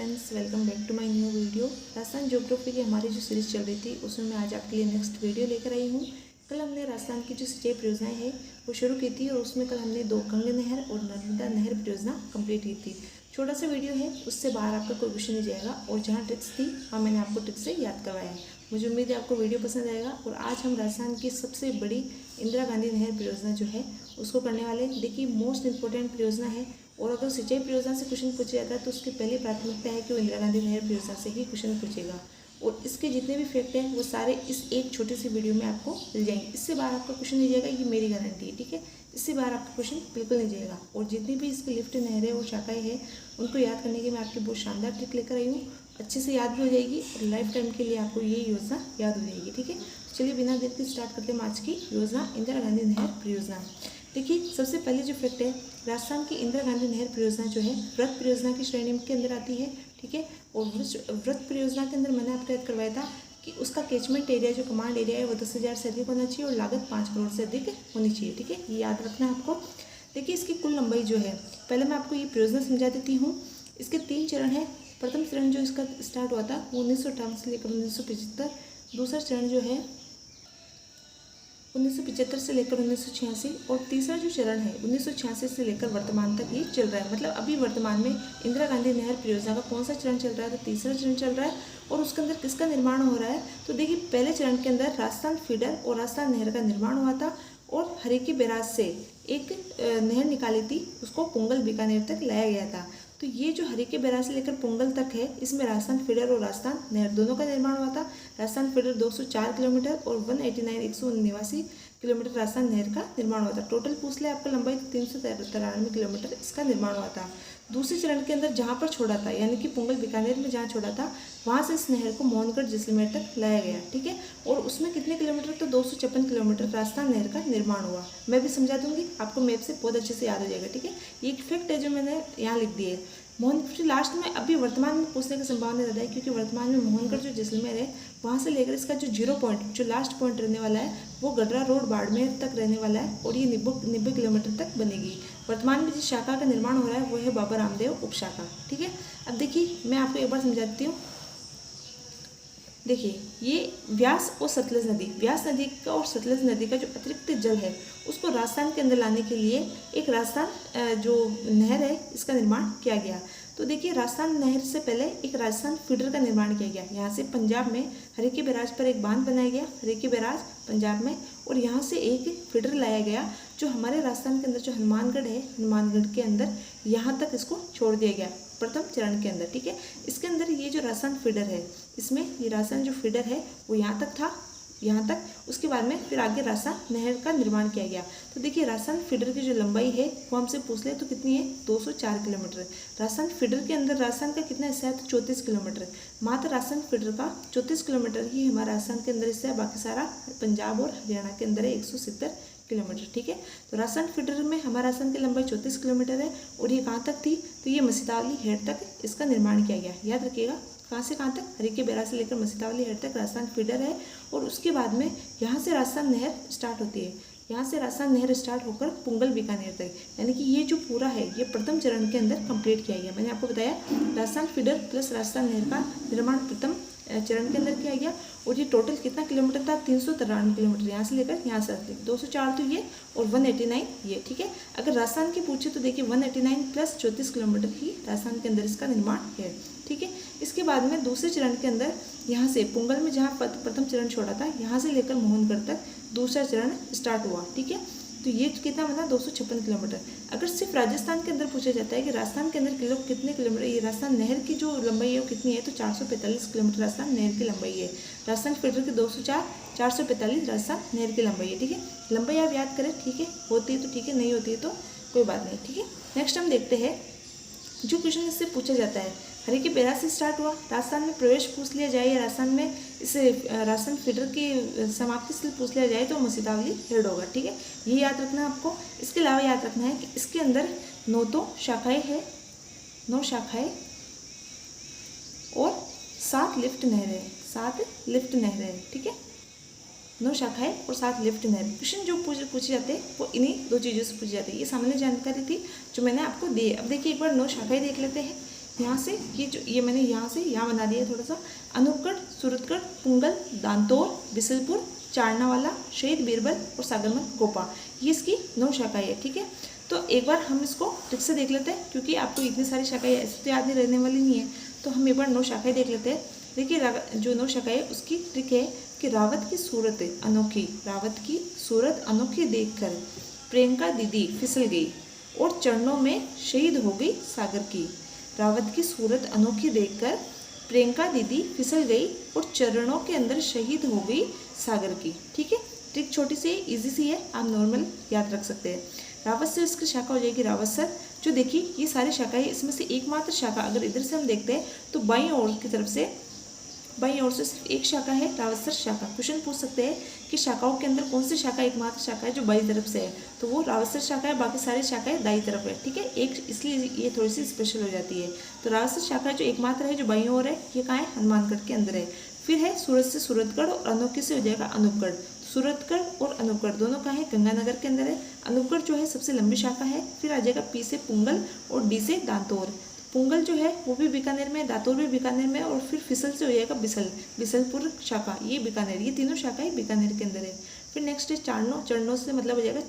Friends, welcome back to my new video. Rajasthan geography की हमारी जो सीरीज़ चल रही थी उसमें मैं आज आपके लिए नेक्स्ट वीडियो लेकर आई हूँ। कल हमने राजस्थान की जो सिंचाई परियोजनाएं हैं वो शुरू की थी और उसमें कल हमने 2 गंगा नहर और नर्मदा नहर परियोजना कंप्लीट की थी। छोटा सा वीडियो है, उससे बाहर आपका कोई क्वेश्चन नहीं जाएगा और जहाँ ट्रिक्स थी वहाँ मैंने आपको ट्रिक्स से याद करवाया है। मुझे उम्मीद है आपको वीडियो पसंद आएगा। और आज हम राजस्थान की सबसे बड़ी इंदिरा गांधी नहर परियोजना जो है उसको करने वाले हैं। देखिए, मोस्ट इंपॉर्टेंट परियोजना है और अगर सिंचाई परियोजना से क्वेश्चन पूछा जाता है तो उसकी पहली प्राथमिकता है कि वो इंदिरा गांधी नहर परियोजना से ही क्वेश्चन पूछेगा। और इसके जितने भी फैक्ट हैं वो सारे इस एक छोटी सी वीडियो में आपको मिल जाएंगे। इससे बाहर आपका क्वेश्चन नहीं जाएगा, ये मेरी गारंटी है, ठीक है। इससे बाहर आपका क्वेश्चन बिल्कुल नहीं जाएगा। और जितनी भी इसकी लिफ्ट नहरें और शाखाएं हैं उनको याद करने की मैं आपकी बहुत शानदार ट्रिक लेकर आई हूँ। अच्छे से याद भी हो जाएगी और लाइफ टाइम के लिए आपको ये योजना याद हो जाएगी, ठीक है। चलिए बिना देर के स्टार्ट करते हैं आज की योजना, इंदिरा गांधी नहर परियोजना। देखिए, सबसे पहले जो फैक्ट है, राजस्थान की इंदिरा गांधी नहर परियोजना जो है व्रत परियोजना की श्रेणी के अंदर आती है, ठीक है। और व्रत परियोजना के अंदर मैंने आपको याद करवाया था कि उसका कैचमेंट एरिया जो कमांड एरिया है वो 10,000 से अधिक होना चाहिए और लागत 5 करोड़ से अधिक होनी चाहिए, ठीक है। ये याद रखना है आपको। देखिए, इसकी कुल लंबाई जो है, पहले मैं आपको ये परियोजना समझा देती हूँ। इसके 3 चरण हैं। प्रथम चरण जो इसका स्टार्ट हुआ था वो 1958 से लेकर 1975। दूसरा चरण जो है 1975 से लेकर 1986 और तीसरा जो चरण है 1986 से लेकर वर्तमान तक ये चल रहा है। मतलब अभी वर्तमान में इंदिरा गांधी नहर परियोजना का कौन सा चरण चल रहा है, तो तीसरा चरण चल रहा है। और उसके अंदर किसका निर्माण हो रहा है, तो देखिए, पहले चरण के अंदर राजस्थान फीडर और राजस्थान नहर का निर्माण हुआ था और हरिकी बैराज से एक नहर निकाली थी, उसको पुंगल बीकानेर तक लाया गया था। तो ये जो हरिके बैराज से लेकर पुंगल तक है, इसमें राजस्थान फीडर और राजस्थान नहर दोनों का निर्माण हुआ था। राजस्थान फीडर 204 किलोमीटर और 189 किलोमीटर राजस्थान नहर का निर्माण हुआ था। टोटल पूछ ले आपका लंबाई 393 किलोमीटर इसका निर्माण हुआ था। दूसरे चरण के अंदर जहाँ पर छोड़ा था, यानी कि पुंगल बीकानेर में जहाँ छोड़ा था वहाँ से इस नहर को मोहनगढ़ जैसलमेर तक लाया गया, ठीक है। और उसमें कितने किलोमीटर, तो 256 किलोमीटर राजस्थान नहर का निर्माण हुआ। मैं भी समझा दूंगी, आपको मैप से बहुत अच्छे से याद हो जाएगा, ठीक है। ये एक फैक्ट है जो मैंने यहाँ लिख दी है। मोहनगढ़ लास्ट में अभी वर्तमान में पूछने की संभावना ज़्यादा है, क्योंकि वर्तमान में मोहनगढ़ जो जैसलमेर है वहाँ से लेकर इसका जो 0 पॉइंट, जो लास्ट पॉइंट रहने वाला है वो गडरा रोड बाड़मेर तक रहने वाला है और ये 90 किलोमीटर तक बनेगी। वर्तमान में जिस शाखा का निर्माण हो रहा है वो है बाबा रामदेव उपशाखा, ठीक है। अब देखिए, मैं आपको एक बार समझाती हूँ। देखिए, ये व्यास और सतलज नदी, व्यास नदी का और सतलज नदी का जो अतिरिक्त जल है उसको राजस्थान के अंदर लाने के लिए एक राजस्थान जो नहर है इसका निर्माण किया गया। तो देखिए, राजस्थान नहर से पहले एक राजस्थान फीडर का निर्माण किया गया। यहाँ से पंजाब में हरिके बैराज पर एक बांध बनाया गया, हरिके बैराज पंजाब में, और यहाँ से एक फीडर लाया गया जो हमारे राजस्थान के अंदर जो हनुमानगढ़ है, हनुमानगढ़ के अंदर यहाँ तक इसको छोड़ दिया गया प्रथम चरण के अंदर, ठीक है। इसके अंदर ये जो राजस्थान फीडर है, इसमें ये राजस्थान जो फीडर है वो यहाँ तक था, यहाँ तक। उसके बाद में फिर आगे राजस्थान नहर का निर्माण किया गया। तो देखिए, राजस्थान फीडर की जो लंबाई है वो हमसे पूछ ले तो कितनी है, 204 किलोमीटर। राजस्थान फीडर के अंदर राजस्थान का कितना हिस्सा है, तो 34 किलोमीटर। मात्र राजस्थान फीडर का 34 किलोमीटर ही हमारे राजस्थान के अंदर हिस्सा है, बाकी सारा पंजाब और हरियाणा के अंदर है 170 किलोमीटर, ठीक है। तो राजस्थान फीडर में हमारा राजस्थान की लंबाई 34 किलोमीटर है और ये कहाँ तक थी, तो ये मसीतावली हेड तक इसका निर्माण किया गया। याद रखिएगा, कहाँ से कहाँ तक, हरिके बैराज से लेकर मसीतावली हेड तक राजस्थान फीडर है। और उसके बाद में यहाँ से राजस्थान नहर स्टार्ट होती है, यहाँ से राजस्थान नहर स्टार्ट होकर पुंगल बीकानेर तक, यानी कि ये जो पूरा है ये प्रथम चरण के अंदर कंप्लीट किया गया। मैंने आपको बताया राजस्थान फीडर प्लस राजस्थान नहर का निर्माण प्रथम चरण के अंदर किया गया। और ये टोटल कितना किलोमीटर था, 393 किलोमीटर, यहाँ से लेकर यहाँ से 204 तो ये और 189 ये, ठीक है। अगर राजस्थान की पूछे तो देखिए 189 प्लस 34 किलोमीटर ही राजस्थान के अंदर इसका निर्माण है, ठीक है। इसके बाद में दूसरे चरण के अंदर यहाँ से पुंगल में जहाँ प्रथम चरण छोड़ा था यहाँ से लेकर मोहनगढ़ तक दूसरा चरण स्टार्ट हुआ, ठीक है। तो ये कितना बना, 256 किलोमीटर। अगर सिर्फ राजस्थान के अंदर पूछा जाता है कि राजस्थान के अंदर कितने किलोमीटर, ये राजस्थान नहर की जो लंबाई है वो कितनी है, तो 445 किलोमीटर राजस्थान नहर की लंबाई है। राजस्थान फीडर की 204, 445 राजस्थान नहर की लंबाई है, ठीक है। लंबाई आप याद करें, ठीक है। होती है तो ठीक है, नहीं होती है तो कोई बात नहीं, ठीक है। नेक्स्ट हम देखते हैं जो क्वेश्चन इससे पूछा जाता है। हरिके बैराज से स्टार्ट हुआ, राजस्थान में प्रवेश पूछ लिया जाए या राजस्थान में इसे राजस्थान फीडर की समाप्ति से पूछ लिया जाए तो मसीतावली हेड होगा, ठीक है। ये याद रखना है आपको। इसके अलावा याद रखना है कि इसके अंदर 9 शाखाएं हैं, 9 शाखाएं और 7 लिफ्ट नहरें हैं, 7 लिफ्ट नहरें हैं, ठीक है। 9 शाखाएं और 7 लिफ्ट नहर। क्वेश्चन जो पूछे जाते हैं वो इन्हीं 2 चीज़ों से पूछे जाते हैं। ये सामान्य जानकारी थी जो मैंने आपको दी है। अब देखिए, एक बार 9 शाखाएं देख लेते हैं। यहाँ से ये मैंने यहाँ से यहाँ बना दिया थोड़ा सा। अनूपगढ़, सूरतगढ़, पुंगल, दांतोर, बिसलपुर, चारनावाला, शहीद बीरबल और सागरमल गोपा, ये इसकी 9 शाखाएं है। ठीक है, तो एक बार हम इसको ट्रिक से देख लेते हैं, क्योंकि आपको इतनी सारी शाखाएं ऐसे तो याद नहीं रहने वाली नहीं है। तो हम एक बार 9 शाखाएं देख लेते हैं। देखिए जो 9 शाखाएं है उसकी ट्रिक है कि रावत की सूरत अनोखी, रावत की सूरत अनोखी देखकर प्रियंका दीदी फिसल गई और चरणों में शहीद हो गई सागर की। रावत की सूरत अनोखी देखकर प्रियंका दीदी फिसल गई और चरणों के अंदर शहीद हो गई सागर की। ठीक है, ट्रिक छोटी सी इजी सी है, आप नॉर्मल याद रख सकते हैं। रावत से इसकी शाखा हो जाएगी रावतसर। जो देखिए ये सारी शाखाएं, इसमें से एकमात्र शाखा अगर इधर से हम देखते हैं तो बाईं ओर से सिर्फ एक शाखा है, रावतसर शाखा। क्वेश्चन पूछ सकते हैं कि शाखाओं के अंदर कौन सी शाखा एकमात्र शाखा है जो बाईं तरफ से है, तो वो रावतसर शाखा है, बाकी सारी शाखाएं दाईं तरफ है। ठीक है, एक इसलिए ये थोड़ी सी स्पेशल हो जाती है। तो रावतसर शाखा जो एकमात्र है जो बाईं ओर है, ये कहाँ है, हनुमानगढ़ के अंदर है। फिर है सूरत से सूरतगढ़ और अनोखी से हो जाएगा अनूपगढ़। सूरतगढ़ और अनूपगढ़ दोनों कहाँ है, गंगानगर के अंदर है। अनूपगढ़ जो है सबसे लंबी शाखा है। फिर आ जाएगा पी से पुंगल और डी से दांतोर। पुंगल जो है वो भी बीकानेर में, दांतोर भी बीकानेर में, और फिर फिसल से हो जाएगा बिसलपुर शाखा, ये बीकानेर। ये तीनों शाखाएं बीकानेर के अंदर है। फिर नेक्स्ट है चरणों से मतलब हो जाएगा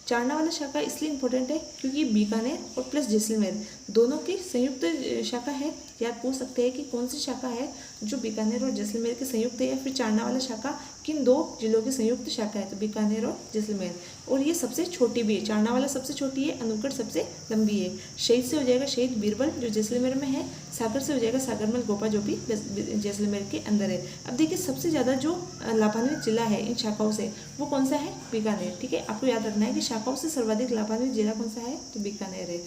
चारनावाला शाखा इसलिए इंपॉर्टेंट है क्योंकि बीकानेर और प्लस जैसलमेर दोनों की संयुक्त शाखा है। याद पूछ सकते हैं कि कौन सी शाखा है जो बीकानेर और जैसलमेर की संयुक्त है, या फिर चारनावाला शाखा किन 2 जिलों की संयुक्त शाखा है, तो बीकानेर और जैसलमेर। और ये सबसे छोटी भी है, चारनावाला सबसे छोटी है, अनूपगढ़ सबसे लंबी है। शहीद से हो जाएगा शहीद बीरबल जो जैसलमेर में है। सागर से हो जाएगा सागरमल गोपा जो भी जैसलमेर के अंदर है। अब देखिए सबसे ज़्यादा जो लाभान्वित जिला है इन शाखाओं से वो कौन सा है, बीकानेर। ठीक है, आपको याद रखना है कि शाखाओं से सर्वाधिक लाभान्वित जिला कौन सा है, तो बीकानेर है।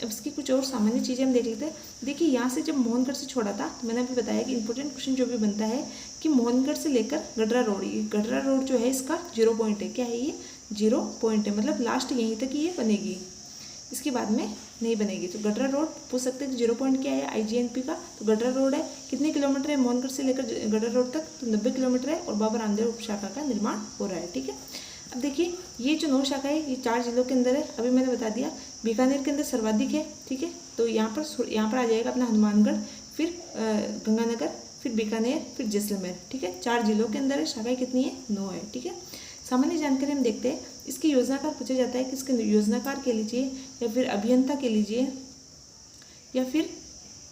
अब इसकी कुछ और सामान्य चीज़ें हम देख लेते हैं। देखिए यहाँ से जब मोहनगढ़ से छोड़ा था तो मैंने अभी बताया कि इंपॉर्टेंट क्वेश्चन जो भी बनता है कि मोहनगढ़ से लेकर गडरा रोड, ये गडरा रोड जो है इसका 0 पॉइंट है। क्या है ये, 0 पॉइंट है, मतलब लास्ट यहीं तक ये बनेगी, इसके बाद में नहीं बनेगी। तो गडरा रोड पूछ सकते हैं कि 0 पॉइंट क्या है IGNP का, तो गडरा रोड है। कितने किलोमीटर है मोहनगढ़ से लेकर गडरा रोड तक, तो 90 किलोमीटर है, और बाबा रामदेव उपशाखा का निर्माण हो रहा है। ठीक है, अब देखिए ये जो 9 शाखा है ये 4 जिलों के अंदर है। अभी मैंने बता दिया बीकानेर के अंदर सर्वाधिक है। ठीक है, तो यहाँ पर आ जाएगा अपना हनुमानगढ़, फिर गंगानगर, फिर बीकानेर, फिर जैसलमेर। ठीक है, 4 जिलों के अंदर है। शाखाएं कितनी है, 9 है। ठीक है, सामान्य जानकारी हम देखते हैं। इसकी योजनाकार पूछा जाता है कि इसके योजनाकार कह लीजिए, या फिर अभियंता कह लीजिए, या फिर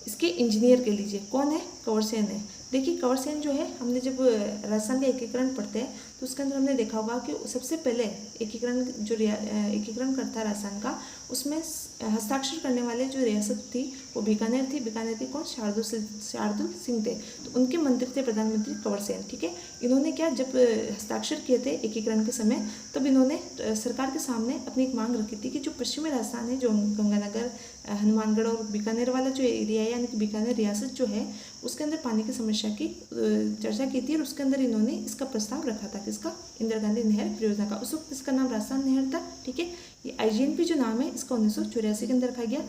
इसके इंजीनियर कह लीजिए। कौन है, कंवर सेन है। देखिए कंवर सेन जो है, हमने जब राजस्थान का एकीकरण पढ़ते हैं तो उसके अंदर हमने देखा होगा कि सबसे पहले एकीकरण करता है राजस्थान का, उसमें हस्ताक्षर करने वाले जो रियासत थी वो बीकानेर थी। बीकानेर के कौन, शार्दुल सिंह थे, तो उनके मंत्री थे प्रधानमंत्री कंवर सेन। ठीक है, इन्होंने क्या, जब हस्ताक्षर किए थे एकीकरण के समय, तब इन्होंने सरकार के सामने अपनी एक मांग रखी थी कि जो पश्चिमी राजस्थान है, जो गंगानगर, हनुमानगढ़ और बीकानेर वाला जो एरिया है, यानी कि बीकानेर रियासत जो है, उसके अंदर पानी की समस्या की चर्चा की थी, और उसके अंदर इन्होंने इसका प्रस्ताव रखा था, किसका, इंदिरा गांधी नहर परियोजना का। उस वक्त इसका नाम राजस्थान नहर था। ठीक है, ये IGNP जो नाम है इसका 1984 के अंदर रखा गया।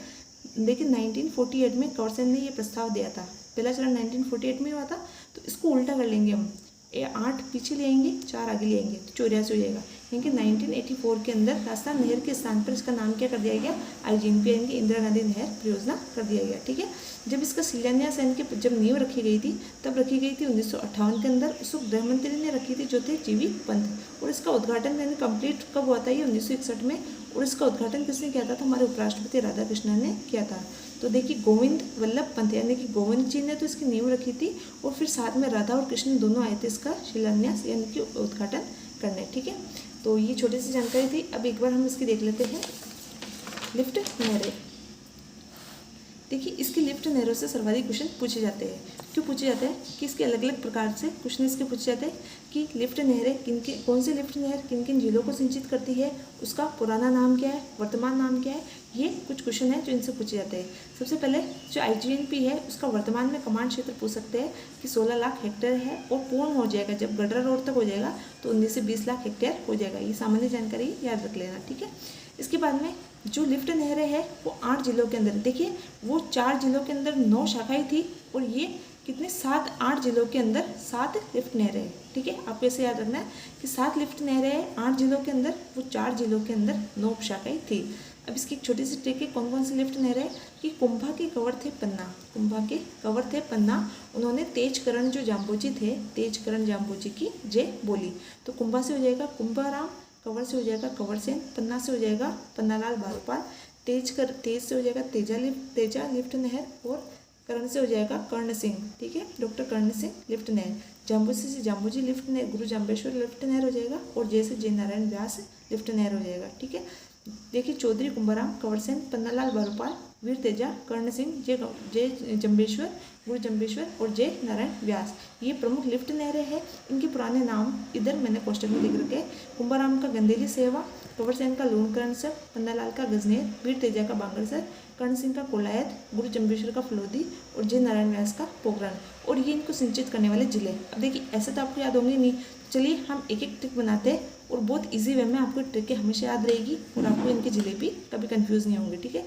लेकिन 1948 में कंवर सेन ने ये प्रस्ताव दिया था। पहला चरण 1948 में हुआ था। तो इसको उल्टा कर लेंगे हम, 8 पीछे ले आएंगे, 4 आगे ले आएंगे, तो 84 हो जाएगा। यानी कि 1984 के अंदर राजस्थान नहर के स्थान पर इसका नाम क्या कर दिया गया, IGNP यानी कि इंदिरा गांधी नहर परियोजना कर दिया गया। ठीक है, जब इसका शिलान्यास यानी कि जब नींव रखी गई थी, तब रखी गई थी 1958 के अंदर। उस गृह मंत्री ने रखी थी जो थे GV पंत, और इसका उद्घाटन यानी कंप्लीट कब हुआ था, ये 1961 में। और इसका उद्घाटन किसने किया था, तो हमारे उपराष्ट्रपति राधाकृष्णन ने किया था। तो देखिए गोविंद वल्लभ पंत यानी कि गोविंद जी ने तो इसकी नींव रखी थी, और फिर साथ में राधा और कृष्ण दोनों आए थे इसका शिलान्यास यानी कि उद्घाटन करने। ठीक है, तो ये छोटी सी जानकारी थी। अब एक बार हम इसकी देख लेते हैं, लिफ्ट नहरें। देखिए इसकी लिफ्ट नहरों से सर्वाधिक क्वेश्चन पूछे जाते हैं। क्यों पूछे जाते हैं कि इसके अलग अलग प्रकार से क्वेश्चन इसके पूछे जाते हैं कि लिफ्ट नहरें कौन सी लिफ्ट नहर किन किन जिलों को सिंचित करती है, उसका पुराना नाम क्या है, वर्तमान नाम क्या है, ये कुछ क्वेश्चन है जो इनसे पूछे जाते हैं। सबसे पहले जो IGNP है उसका वर्तमान में कमांड क्षेत्र पूछ सकते हैं कि 16 लाख हेक्टेयर है, और पूर्ण हो जाएगा जब गडरा रोड तक हो जाएगा तो 19 से 20 लाख हेक्टेयर हो जाएगा। ये सामान्य जानकारी याद रख लेना। ठीक है, इसके बाद में जो लिफ्ट नहरें हैं वो 8 जिलों के अंदर, देखिए वो 4 जिलों के अंदर 9 शाखाएं थी, और ये कितने 8 जिलों के अंदर 7 लिफ्ट नहरें हैं। ठीक है, आपको ऐसे याद रखना है कि 7 लिफ्ट नहरें हैं 8 जिलों के अंदर, वो 4 जिलों के अंदर 9 शाखाएं थी। अब इसकी एक छोटी सी ट्रिक है, कौन कौन सी लिफ्ट नहरें हैं, कि कुंभा के कंवर थे पन्ना, कुंभा के कंवर थे पन्ना, उन्होंने तेजकरण जो जाम्बोजी थे, तेजकरण जाम्बोजी की जय बोली। तो कुंभा से हो जाएगा कुंभाराम, कंवर से हो जाएगा कंवरसेन, पन्ना से हो जाएगा पन्नालाल बारोपाल, तेज से हो जाएगा तेजा लिफ्ट नहर, और कर्ण से हो जाएगा कर्ण सिंह, ठीक है, डॉक्टर कर्ण सिंह लिफ्ट नहर, जाम्बोजी से जाम्बोजी लिफ्ट नहर, गुरु जाम्बेश्वर लिफ्ट नहर हो जाएगा, और जय से जय नारायण व्यास लिफ्ट नहर हो जाएगा, ठीक है। देखिए चौधरी कुंभाराम, कंवरसेन, पन्नालाल बारोपाल, वीर तेजा, कर्ण सिंह, जय जम्बेश्वर, गुरु जम्बेश्वर और जय नारायण व्यास, ये प्रमुख लिफ्ट नहरें हैं। इनके पुराने नाम इधर मैंने कोष्टक में लिख रखे। कुंभाराम का गंदेली सेवा, कंवरसेन का लूणकरणसर, पन्नालाल का गजनेर, वीर तेजा का बांगड़सर, कर्ण सिंह का कोलायत, गुरु जम्बेश्वर का फलोदी और जय नारायण व्यास का पोखरण, और ये इनको सिंचित करने वाले जिले। अब देखिए ऐसे तो आपको याद होंगे नहीं, चलिए हम एक एक ट्रिक बनाते हैं और बहुत इजी वे में आपको ट्रिक हमेशा याद रहेगी और आपको इनके जिले भी कभी कंफ्यूज नहीं होंगे, ठीक है।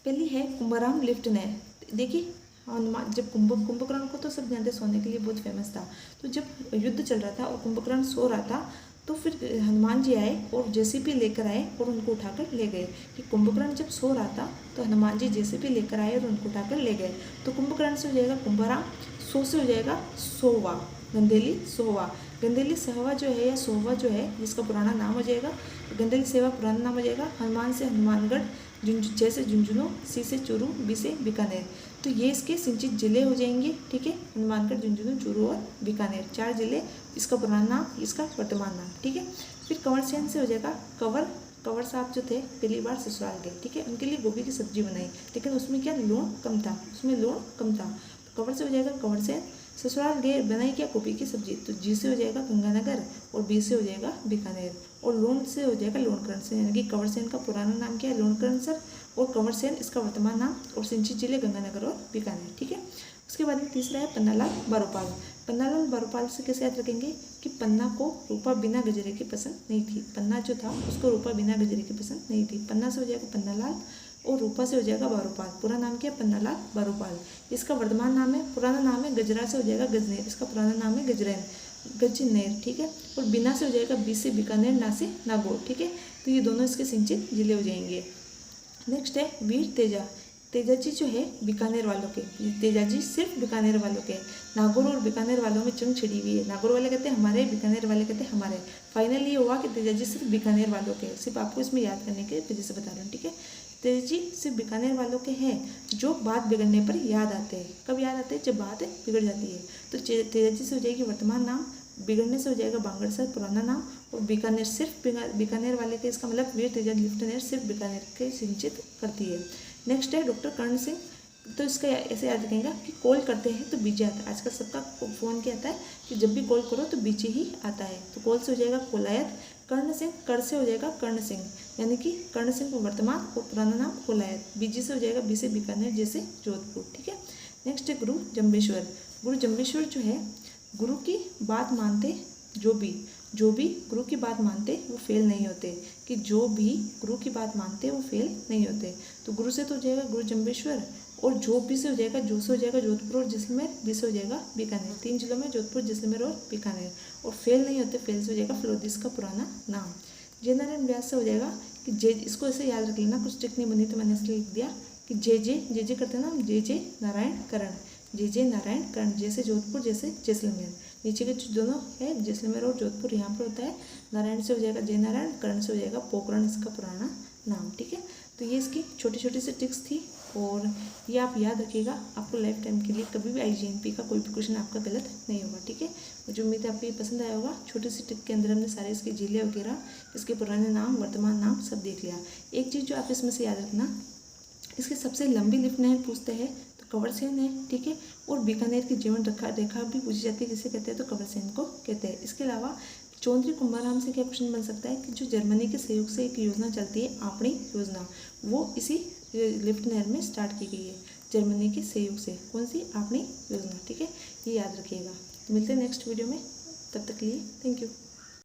पहली है कुंभाराम लिफ्ट नहर। देखिए हनुमान, जब कुंभकर्ण को तो सब जानते सोने के लिए बहुत फेमस था, तो जब युद्ध चल रहा था और कुंभकर्ण सो रहा था, तो फिर हनुमान जी आए और जेसीबी लेकर आए और उनको उठाकर ले गए। कि कुंभकर्ण जब सो रहा था तो हनुमान जी जेसीबी लेकर आए और उनको उठाकर ले गए। तो कुंभकर्ण से हो जाएगा कुंभाराम, सो से हो जाएगा सोवा, गंदेली सोवा, गंदेली सहवा जो है या सोवा जो है जिसका पुराना नाम हो जाएगा, गंदेली सेवा पुराना नाम हो जाएगा। हनुमान से हनुमानगढ़, जैसे झुंझुनू, सी से चूरू, बी से बीकानेर, तो ये इसके सिंचित जिले हो जाएंगे, ठीक है। हनुमानगढ़, झुंझुनू, चूरू और बीकानेर, 4 जिले, इसका पुराना नाम, इसका वर्तमान नाम, ठीक है। फिर कंवरसेन से हो जाएगा कंवर साहब जो थे पहली बार ससुराल गए, ठीक है, उनके लिए गोभी की सब्जी बनाई, लेकिन उसमें क्या लूण कम था, तो कंवर से हो जाएगा कंवरसेन, ससुराल गए बनाई क्या गोभी की सब्जी, तो जी से हो जाएगा गंगानगर और बी से हो जाएगा बीकानेर, और लोन से हो जाएगा लोणकरण से, यानी कि कंवरसेन का पुराना नाम क्या है लोणकरण सर, और कंवरसेन इसका वर्तमान नाम, और सिंचित जिले गंगानगर और बीकानेर, ठीक है। उसके बाद में तीसरा है पन्नालाल बारोपाल। पन्नालाल बारोपाल से कैसे याद रखेंगे कि पन्ना को रूपा बिना गजरे की पसंद नहीं थी, पन्ना जो था उसको रूपा बिना गजरे की पसंद नहीं थी। पन्ना से हो जाएगा पन्नालाल और रूपा से हो जाएगा बारोपाल, पूरा नाम क्या है पन्नालाल बारोपाल, इसका वर्तमान नाम है, पुराना नाम है गजरा से हो जाएगा गजनेर, इसका पुराना नाम है गजनेर, ठीक है। और बिना से हो जाएगा बी से बीकानेर, ना से नागौर, ठीक है। तो ये दोनों इसके सिंचित जिले हो जाएंगे। नेक्स्ट है वीर तेजा। तेजा जी जो है बीकानेर वालों के, तेजा जी सिर्फ बीकानेर वालों के, नागौर और बीकानेर वालों में जंग छिड़ी हुई है, नागौर वाले कहते हैं हमारे, बीकानेर वाले कहते हैं हमारे। फाइनली ये हुआ कि तेजा जी सिर्फ बीकानेर वालों के, सिर्फ आपको इसमें याद करने के वजह से बता रहा हूँ, ठीक है। तेजा जी सिर्फ बीकानेर वालों के हैं जो बात बिगड़ने पर याद आते हैं। कब याद आते हैं? जब बात बिगड़ जाती है। तो तेजा जी से हो जाएगी वर्तमान नाम, बिगड़ने से हो जाएगा बांगड़सर पुराना नाम, और बीकानेर सिर्फ बीकानेर वाले के, इसका मतलब वीर तेजा लिफ्ट नहर सिर्फ बीकानेर के सिंचित करती है। नेक्स्ट है डॉक्टर कर्ण सिंह। तो इसका ऐसे याद रखेंगे कि कॉल करते हैं तो बीजे आता है। आजकल सबका फ़ोन क्या आता है कि जब भी कॉल करो तो बीजे ही आता है। तो कॉल से हो जाएगा कोलायत, कर्ण सिंह, कर से हो जाएगा कर्ण सिंह, यानी कि कर्ण सिंह को वर्तमान और पुराना नाम कोलायत। बीजी से हो जाएगा बी से बीकानेर, जैसे जोधपुर, ठीक है। नेक्स्ट है गुरु जम्बेश्वर। गुरु जम्बेश्वर जो है गुरु की बात मानते जो भी गुरु की बात मानते वो फेल नहीं होते, कि जो भी गुरु की बात मानते वो फेल नहीं होते। तो गुरु से तो हो जाएगा गुरु जम्बेश्वर, और जो भी से हो जाएगा, जो से हो जाएगा जोधपुर और जैसलमेर, बी से हो जाएगा बीकानेर। 3 जिलों में जोधपुर, जैसलमेर और बीकानेर। और फेल नहीं होते, फेल से हो जाएगा फलोदी का पुराना नाम। जय नारायण व्यास से हो जाएगा कि जय, इसको ऐसे याद रख लेना, कुछ ट्रिक नहीं बनी तो मैंने इसलिए लिख दिया कि जय करते ना, जय नारायण करण, जय नारायण कर्ण, जैसे जोधपुर जैसे जैसलमेर। नीचे के दोनों है जैसलमेर और जोधपुर, यहाँ पर होता है नारायण से हो जाएगा जय नारायण, कर्ण से हो जाएगा पोखरण, इसका पुराना नाम, ठीक है। तो ये इसकी छोटी छोटी सी ट्रिक्स थी, और ये आप याद रखिएगा, आपको लाइफ टाइम के लिए कभी भी IGNP का कोई भी क्वेश्चन आपका गलत नहीं होगा, ठीक है। मुझे उम्मीद है आपको ये पसंद आया होगा। छोटी सी ट्रिक के अंदर हमने सारे इसके जिले वगैरह, इसके पुराने नाम, वर्तमान नाम सब देख लिया। एक चीज़ जो आप इसमें से याद रखना, इसकी सबसे लंबी लिफ्ट नहर पूछते हैं तो कंवरसेन है, ठीक है। और बीकानेर की जीवन रेखा भी पूछी जाती है, जिसे कहते हैं तो कंवरसेन को कहते हैं। इसके अलावा चौधरी कुंभाराम से क्या क्वेश्चन बन सकता है कि जो जर्मनी के सहयोग से एक योजना चलती है आपणी योजना, वो इसी लिफ्ट नहर में स्टार्ट की गई है, जर्मनी के सहयोग से। कौन सी? आपणी योजना, ठीक है। ये याद रखिएगा। तो मिलते हैं नेक्स्ट वीडियो में, तब तक के लिए थैंक यू।